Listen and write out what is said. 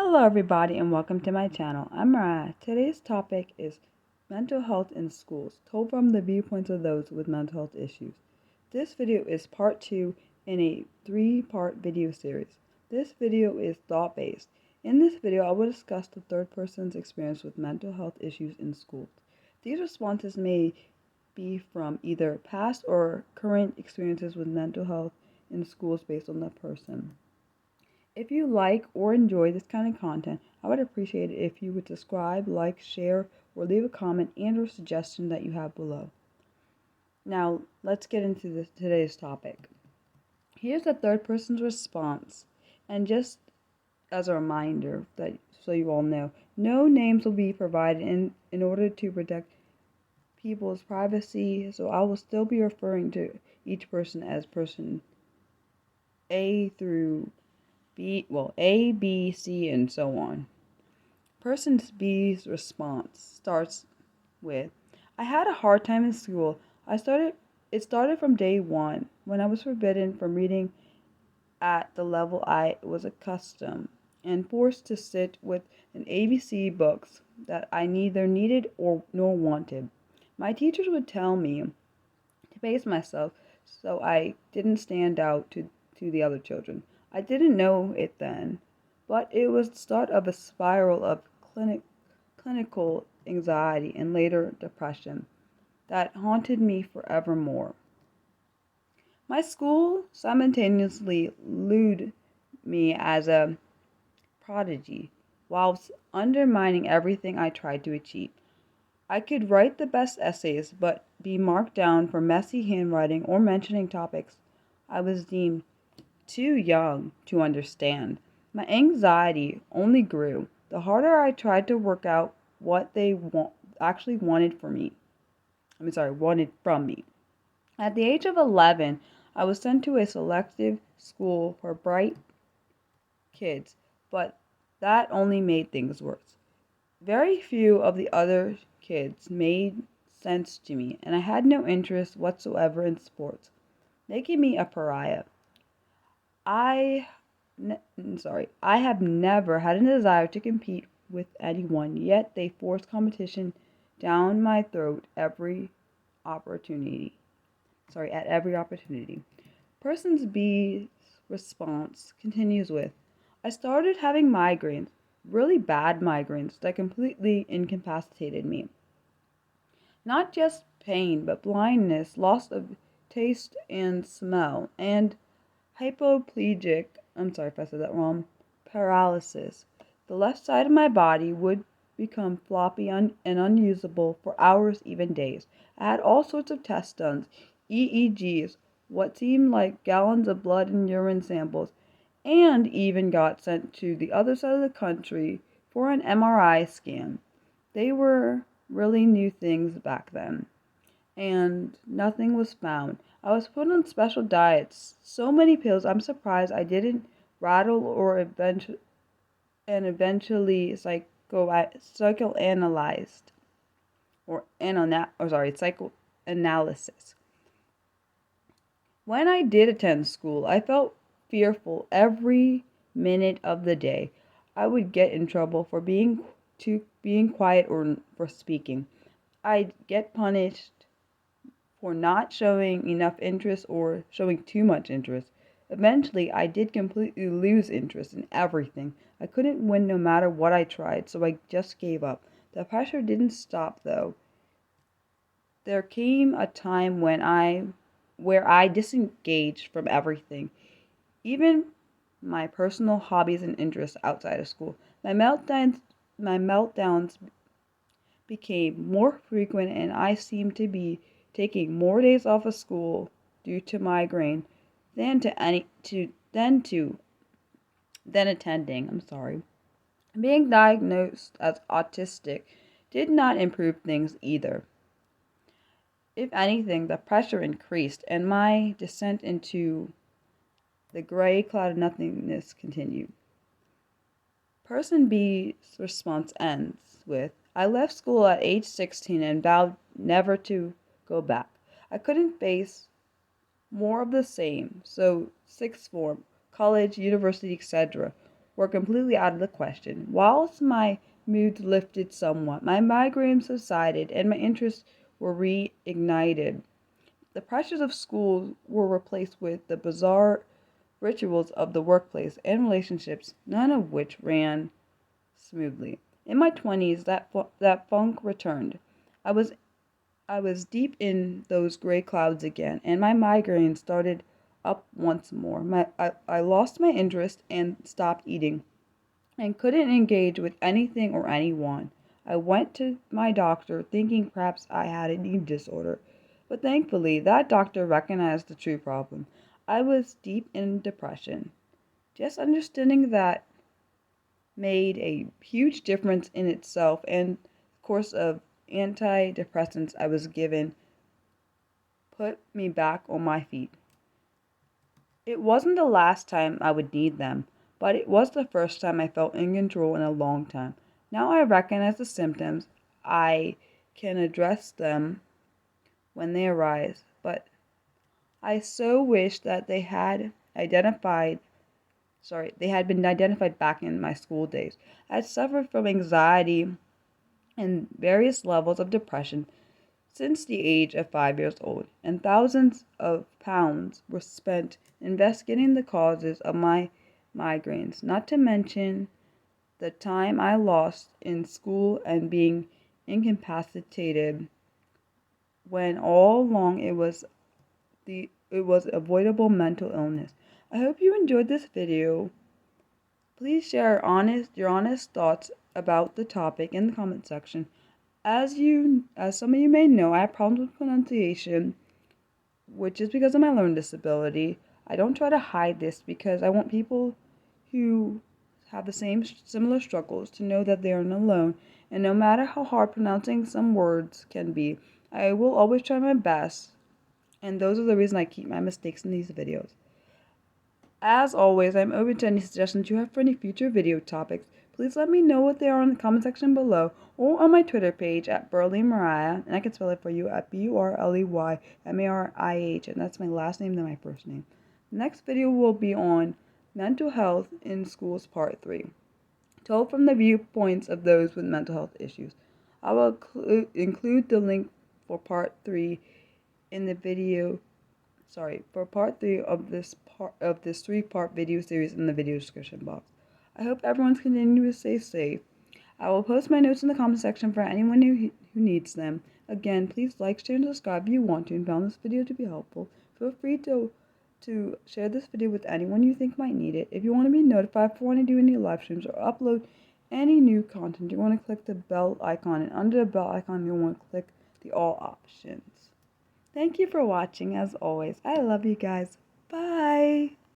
Hello everybody and welcome to my channel. I'm Mariah. Today's topic is mental health in schools, told from the viewpoints of those with mental health issues. This video is part 2 in a 3-part video series. This video is thought-based. In this video, I will discuss the third person's experience with mental health issues in schools. These responses may be from either past or current experiences with mental health in schools based on the person. If you like or enjoy this kind of content, I would appreciate it if you would subscribe, like, share, or leave a comment and or suggestion that you have below. Now, let's get into today's topic. Here's the third person's response. And just as a reminder, that so you all know, no names will be provided in order to protect people's privacy, so I will still be referring to each person as person A through A, B, C, and so on. Person B's response starts with, I had a hard time in school. It started from day one when I was forbidden from reading at the level I was accustomed and forced to sit with an ABC books that I neither needed or nor wanted. My teachers would tell me to pace myself so I didn't stand out to the other children. I didn't know it then, but it was the start of a spiral of clinical anxiety and later depression that haunted me forevermore. My school simultaneously lewd me as a prodigy, whilst undermining everything I tried to achieve. I could write the best essays, but be marked down for messy handwriting or mentioning topics I was deemed too young to understand. My anxiety only grew the harder I tried to work out what they actually wanted from me. Wanted from me. At the age of 11, I was sent to a selective school for bright kids, but that only made things worse. Very few of the other kids made sense to me, and I had no interest whatsoever in sports, making me a pariah. I have never had a desire to compete with anyone, yet they force competition down my throat at every opportunity. Person B's response continues with, I started having migraines, really bad migraines that completely incapacitated me. Not just pain, but blindness, loss of taste and smell, and hypoplegic, I'm sorry if I said that wrong, paralysis. The left side of my body would become floppy and unusable for hours, even days. I had all sorts of tests done, EEGs, what seemed like gallons of blood and urine samples, and even got sent to the other side of the country for an MRI scan. They were really new things back then, and nothing was found. I was put on special diets, so many pills, I'm surprised I didn't rattle or eventually psychoanalyzed psychoanalysis. When I did attend school, I felt fearful every minute of the day. I would get in trouble for being quiet or for speaking. I'd get punished for not showing enough interest or showing too much interest. Eventually, I did completely lose interest in everything. I couldn't win no matter what I tried, so I just gave up. The pressure didn't stop, though. There came a time where I disengaged from everything, even my personal hobbies and interests outside of school. My meltdowns became more frequent, and I seemed to be taking more days off of school due to migraine than attending. Being diagnosed as autistic did not improve things either. If anything, the pressure increased, and my descent into the gray cloud of nothingness continued. Person B's response ends with, I left school at age 16 and vowed never to go back. I couldn't face more of the same, so sixth form, college, university, etc. were completely out of the question. Whilst my moods lifted somewhat, my migraines subsided, and my interests were reignited. The pressures of school were replaced with the bizarre rituals of the workplace and relationships, none of which ran smoothly. In my 20s, that funk returned. I was I was deep in those gray clouds again, and my migraine started up once more. I lost my interest and stopped eating, and couldn't engage with anything or anyone. I went to my doctor thinking perhaps I had an eating disorder, but thankfully that doctor recognized the true problem. I was deep in depression. Just understanding that made a huge difference in itself, and the course of antidepressants I was given put me back on my feet. It wasn't the last time I would need them, but it was the first time I felt in control in a long time. Now I recognize the symptoms. I can address them when they arise, but I so wish that they had been identified back in my school days. I suffered from anxiety and various levels of depression since the age of 5 years old, and thousands of pounds were spent investigating the causes of my migraines, not to mention the time I lost in school and being incapacitated when all along it was avoidable mental illness. I hope you enjoyed this video. Please share your honest thoughts about the topic in the comment section. As some of you may know, I have problems with pronunciation, which is because of my learning disability. I don't try to hide this because I want people who have the similar struggles to know that they are not alone, and no matter how hard pronouncing some words can be, I will always try my best, and those are the reason I keep my mistakes in these videos. As always, I'm open to any suggestions you have for any future video topics. Please let me know what they are in the comment section below or on my Twitter page at BurleyMariah, and I can spell it for you at BurleyMariah, and that's my last name then my first name. The next video will be on mental health in schools part 3, told from the viewpoints of those with mental health issues. I will include the link for part 3 in the video. For part 3 of this 3-part video series in the video description box. I hope everyone's continuing to stay safe. I will post my notes in the comment section for anyone who needs them. Again, please like, share, and subscribe if you want to and found this video to be helpful. Feel free to share this video with anyone you think might need it. If you want to be notified for when I do any live streams or upload any new content, you want to click the bell icon, and under the bell icon you'll want to click the all options. Thank you for watching. As always, I love you guys. Bye.